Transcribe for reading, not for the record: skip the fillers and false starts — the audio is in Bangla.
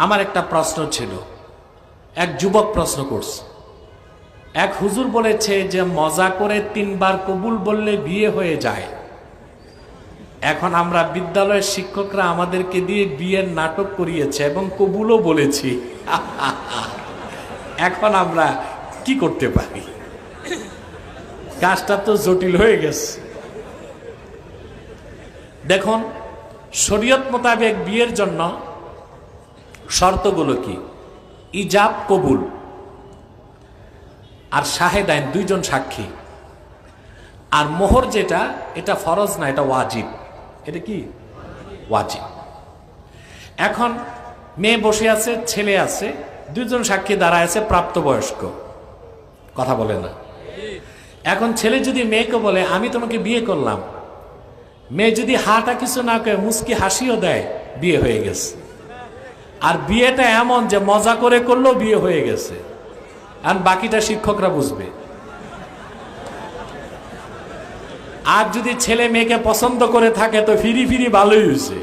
আমার একটা প্রশ্ন ছিল, এক যুবক প্রশ্ন করছে, এক হুজুর বলেছে যে মজা করে 3 বার কবুল বললে বিয়ে হয়ে যায়। এখন আমরা বিদ্যালয়ের শিক্ষকরা আমাদেরকে দিয়ে বিয়ের নাটক করিয়েছে এবং কবুলও বলেছি। এখন আমরা কি করতে পারি? কাজটা তো জটিল হয়ে গেছে। দেখুন, শরীয়ত মোতাবেক বিয়ের জন্য শর্তগুলো কি? ইজাব, কবুল, আর শাহেদাইন, 2 জন সাক্ষী, আর মোহর যেটা, এটা ফরজ না, এটা ওয়াজিব। এটা কি? ওয়াজিব। এখন মেয়ে বসে আছে, ছেলে আছে, 2 জন সাক্ষী দাঁড়ায় আছে, প্রাপ্তবয়স্ক। কথা বলে না? এখন ছেলে যদি মেয়েকে বলে আমি তোমাকে বিয়ে করলাম, মেয়ে যদি হাটা কিছু না করে মুস্কি হাসিও দেয়, বিয়ে হয়ে গেছে। আর বিয়েটা এমন যে মজা করে করলেও বিয়ে হয়ে গেছে, আর বাকিটা শিক্ষকরা বুঝবে। আর যদি ছেলে মেয়েকে পছন্দ করে থাকে তো ফিরি ফিরি ভালোই হয়েছে।